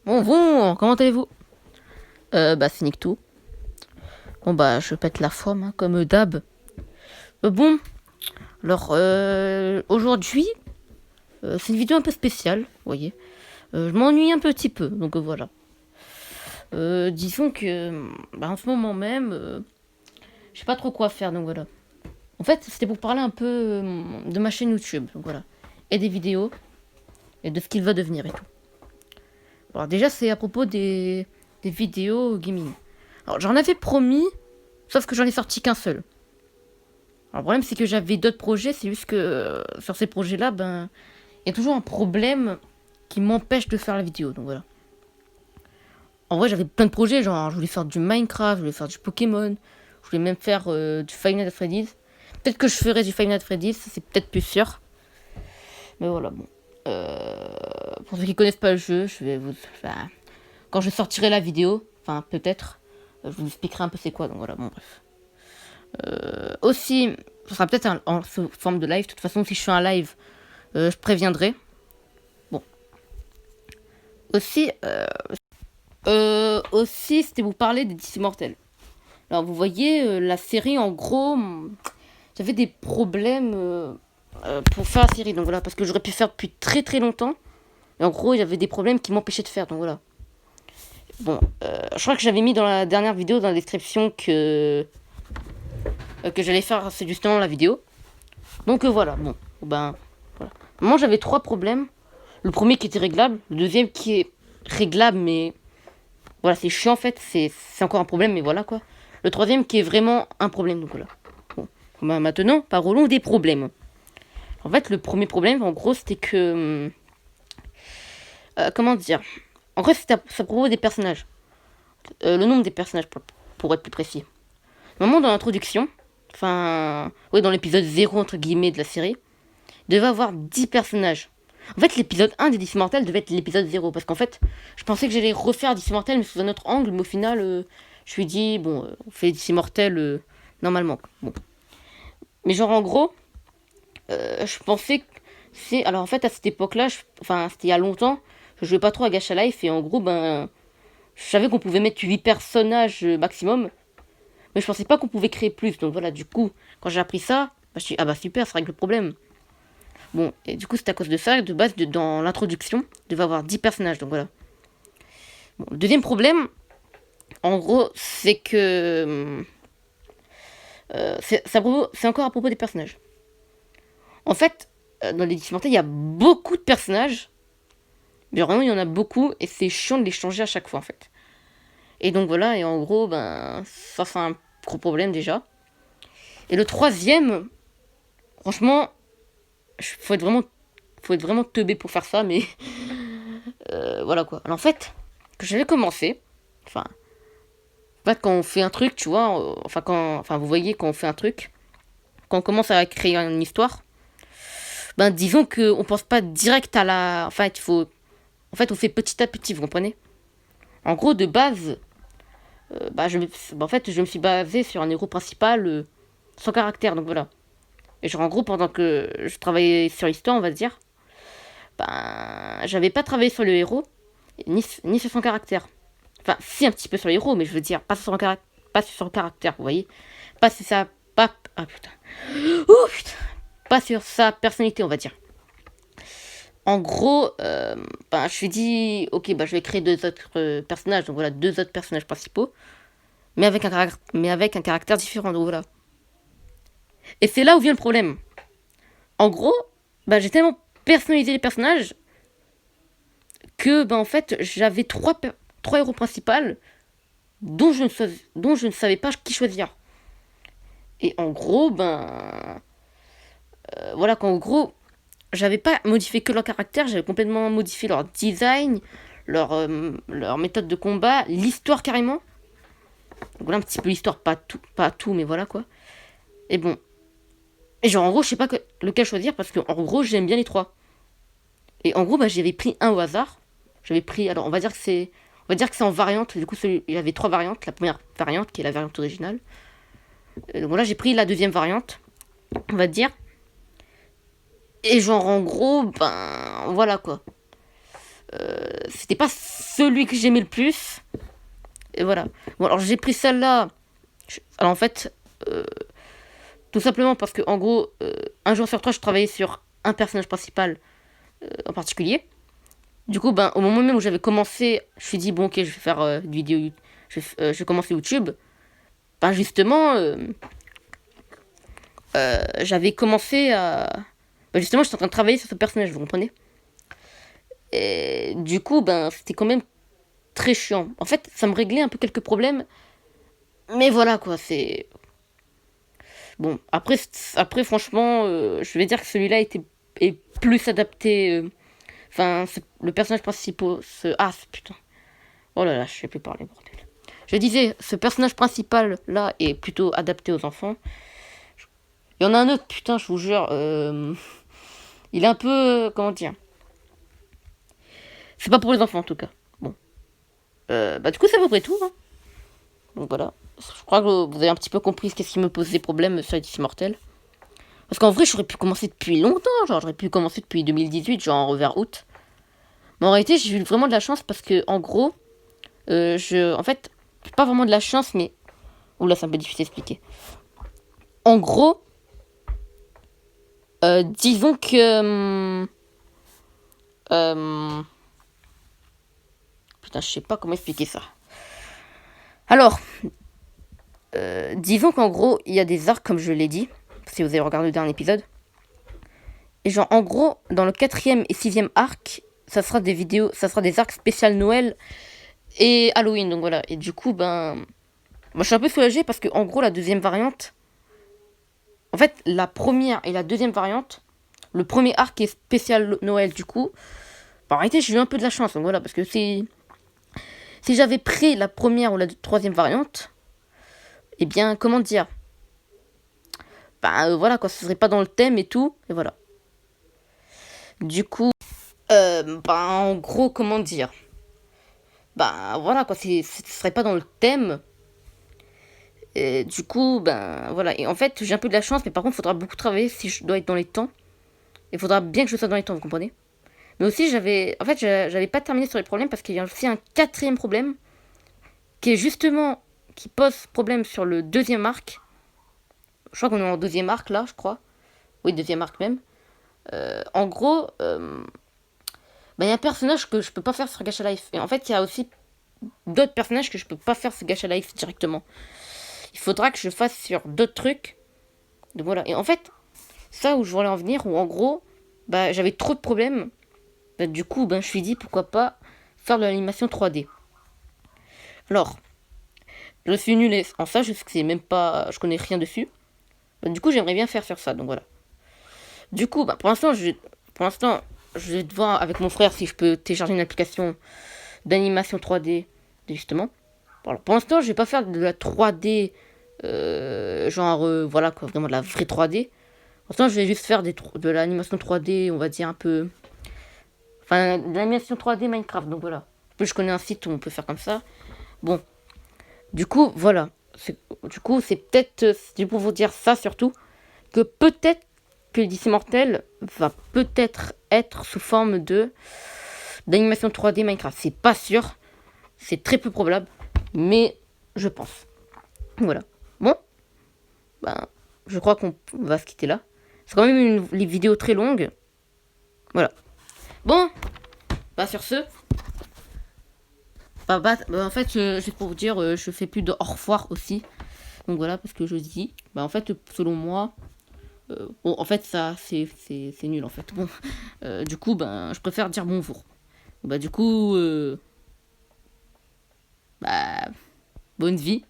Bon, comment allez-vous? C'est Nicto. Bon, je pète la forme, hein, comme d'hab. Bon, alors, aujourd'hui, c'est une vidéo un peu spéciale, vous voyez. Je m'ennuie un petit peu, donc voilà. Disons que, en ce moment même, je sais pas trop quoi faire, donc voilà. En fait, c'était pour parler un peu de ma chaîne YouTube, donc voilà. Et des vidéos, et de ce qu'il va devenir et tout. Alors déjà, c'est à propos des vidéos gaming. Alors, j'en avais promis, sauf que j'en ai sorti qu'un seul. Alors, le problème, c'est que j'avais d'autres projets, c'est juste que sur ces projets-là, il y a toujours un problème qui m'empêche de faire la vidéo, donc voilà. En vrai, j'avais plein de projets, genre, je voulais faire du Minecraft, je voulais faire du Pokémon, je voulais même faire du Five Nights at Freddy's. Peut-être que je ferai du Five Nights at Freddy's, c'est peut-être plus sûr. Mais voilà, bon. Pour ceux qui connaissent pas le jeu, je vais vous... quand je sortirai la vidéo, enfin, peut-être, je vous expliquerai un peu c'est quoi, donc voilà, bon, bref. Aussi, ce sera peut-être en forme de live. De toute façon, si je fais un live, je préviendrai. Bon. Aussi, c'était vous parler des 10 Immortels. Alors, vous voyez, la série, en gros, j'avais des problèmes pour faire la série. Donc voilà, parce que j'aurais pu faire depuis très très longtemps. Et en gros, il y avait des problèmes qui m'empêchaient de faire. Donc voilà. Bon, je crois que j'avais mis dans la dernière vidéo, dans la description, que j'allais faire, c'est justement la vidéo. Donc voilà, bon, voilà. Moi, j'avais trois problèmes. Le premier qui était réglable, le deuxième qui est réglable, mais voilà, c'est chiant en fait, c'est encore un problème, mais voilà quoi. Le troisième qui est vraiment un problème, donc voilà. Bon, maintenant, parlons des problèmes. En fait, le premier problème, en gros, c'était que. Comment dire. En gros, ça propose des personnages. Le nombre des personnages, pour être plus précis. Normalement, dans l'introduction, enfin. Oui, dans l'épisode 0, entre guillemets, de la série, il devait avoir 10 personnages. En fait, l'épisode 1 des 10 Immortels devait être l'épisode 0. Parce qu'en fait, je pensais que j'allais refaire 10 Immortels, mais sous un autre angle. Mais au final, je me suis dit, bon, on fait les 10 Immortels normalement. Bon. Mais genre, en gros, je pensais que c'est. Alors en fait, à cette époque-là, enfin, c'était il y a longtemps, je jouais pas trop à Gacha Life. Et en gros, je savais qu'on pouvait mettre 8 personnages maximum. Mais je pensais pas qu'on pouvait créer plus. Donc voilà, du coup, quand j'ai appris ça, je me suis dit, ah bah super, ça règle le problème. Bon, et du coup, c'est à cause de ça, de base, dans l'introduction, il devait avoir 10 personnages, donc voilà. Bon, le deuxième problème, en gros, c'est que. C'est encore à propos des personnages. En fait, dans les Dismortels, il y a beaucoup de personnages, mais vraiment, il y en a beaucoup, et c'est chiant de les changer à chaque fois, en fait. Et donc voilà, et en gros, ça, c'est un gros problème déjà. Et le troisième, franchement, faut être vraiment teubé pour faire ça, mais voilà quoi. Alors en fait, que j'avais commencé, enfin, quand on fait un truc, tu vois, vous voyez, quand on fait un truc, quand on commence à créer une histoire, disons qu'on pense pas direct à la. En fait, on fait petit à petit, vous comprenez? En gros, de base, je me suis basé sur un héros principal sans caractère, donc voilà. Et genre, en gros, pendant que je travaillais sur l'histoire, on va dire, j'avais pas travaillé sur le héros, ni sur son caractère. Enfin, si, un petit peu sur les héros, mais je veux dire, pas sur son caractère, vous voyez. Pas sur sa. Pas. Ah putain. Oh putain. Pas sur sa personnalité, on va dire. En gros, je me suis dit, ok, je vais créer deux autres personnages, donc voilà, deux autres personnages principaux, mais avec un caractère différent, donc voilà. Et c'est là où vient le problème. En gros, j'ai tellement personnalisé les personnages que, en fait, j'avais trois héros principaux dont je ne savais pas qui choisir. Et en gros, voilà qu'en gros, j'avais pas modifié que leur caractère, j'avais complètement modifié leur design, leur méthode de combat, l'histoire carrément. Donc voilà un petit peu l'histoire, pas tout, mais voilà quoi. Et bon. Et genre en gros, je sais pas lequel choisir parce que en gros, j'aime bien les trois. Et en gros, j'avais pris un au hasard. J'avais pris, alors on va dire que c'est en variante. Du coup, il y avait trois variantes. La première variante qui est la variante originale. Donc voilà, j'ai pris la deuxième variante, on va dire. Et genre en gros, voilà quoi. c'était pas celui que j'aimais le plus. Et voilà. Bon, alors j'ai pris celle-là. Alors en fait, tout simplement parce que, en gros, un jour sur trois, je travaillais sur un personnage principal en particulier. Du coup, ben, au moment même où j'avais commencé, je me suis dit, bon, ok, je vais faire une vidéo, je vais commencer YouTube. Ben, justement, j'avais commencé à. Ben, justement, j'étais en train de travailler sur ce personnage, vous comprenez? Et du coup, ben, c'était quand même très chiant. En fait, ça me réglait un peu quelques problèmes. Mais voilà, quoi, c'est. Bon, après franchement, je vais dire que celui-là est plus adapté. Enfin, le personnage principal. Ah, putain. Oh là là, je sais plus parler, bordel. Je disais, ce personnage principal là est plutôt adapté aux enfants. Il y en a un autre, putain, je vous jure. Il est un peu. Comment dire? C'est pas pour les enfants en tout cas. Bon. Bah, du coup, c'est à peu près tout. Hein. Donc voilà. Je crois que vous avez un petit peu compris ce qui me pose des problèmes sur Edith Immortel. Parce qu'en vrai, j'aurais pu commencer depuis longtemps. Genre, j'aurais pu commencer depuis 2018, genre vers août. Mais en réalité, j'ai eu vraiment de la chance parce que, en gros, en fait, pas vraiment de la chance, mais. Oula, c'est un peu difficile à expliquer. En gros, disons que. Putain, je sais pas comment expliquer ça. Alors, disons qu'en gros, il y a des arcs, comme je l'ai dit, si vous avez regardé le dernier épisode. Et genre, en gros, dans le 4e et 6e arc, ça sera des vidéos, ça sera des arcs spécial Noël et Halloween. Donc voilà. Et du coup, ben. Moi, je suis un peu soulagée parce que, en gros, la deuxième variante. En fait, la première et la deuxième variante, le premier arc est spécial Noël, du coup. En réalité, j'ai eu un peu de la chance. Donc voilà, parce que si j'avais pris la première ou la troisième variante, eh bien, comment dire? Bah voilà, quoi, ce serait pas dans le thème et tout. Et voilà. Du coup, bah en gros, comment dire? Bah voilà, quoi, ce serait pas dans le thème. Et du coup, ben voilà. Et en fait, j'ai un peu de la chance, mais par contre, il faudra beaucoup travailler si je dois être dans les temps. Il faudra bien que je sois dans les temps, vous comprenez? Mais aussi, en fait, j'avais pas terminé sur les problèmes parce qu'il y a aussi un quatrième problème qui est justement qui pose problème sur le deuxième arc. Je crois qu'on est en deuxième arc là, je crois. Oui, deuxième arc même. En gros, il y a un personnage que je peux pas faire sur Gacha Life. Et en fait, il y a aussi d'autres personnages que je peux pas faire sur Gacha Life directement. Il faudra que je fasse sur d'autres trucs. Donc voilà. Et en fait, ça où je voulais en venir, où en gros, bah, j'avais trop de problèmes. Bah, du coup, je me suis dit pourquoi pas faire de l'animation 3D. Alors, je suis nul en ça, je sais que c'est même pas. Je connais rien dessus. Bah, du coup, j'aimerais bien faire ça, donc voilà. Du coup, pour l'instant, je vais voir avec mon frère si je peux télécharger une application d'animation 3D, justement. Alors, pour l'instant, je vais pas faire de la 3D, voilà quoi, vraiment de la vraie 3D. Pour l'instant, je vais juste faire de l'animation 3D, on va dire un peu. Enfin, de l'animation 3D Minecraft, donc voilà. Je connais un site où on peut faire comme ça. Bon, du coup, voilà. Du coup, c'est peut-être, c'est pour vous dire ça surtout, que peut-être que DC Immortel va peut-être être sous forme d'animation 3D Minecraft. C'est pas sûr, c'est très peu probable, mais je pense. Voilà. Bon, je crois qu'on va se quitter là. C'est quand même une vidéo très longue. Voilà. Bon, sur ce. En fait, juste pour vous dire, je fais plus de au revoir aussi. Donc voilà, parce que je dis, en fait, selon moi, bon, en fait, ça, c'est nul, en fait. Bon, du coup, je préfère dire bonjour. Du coup, bonne vie.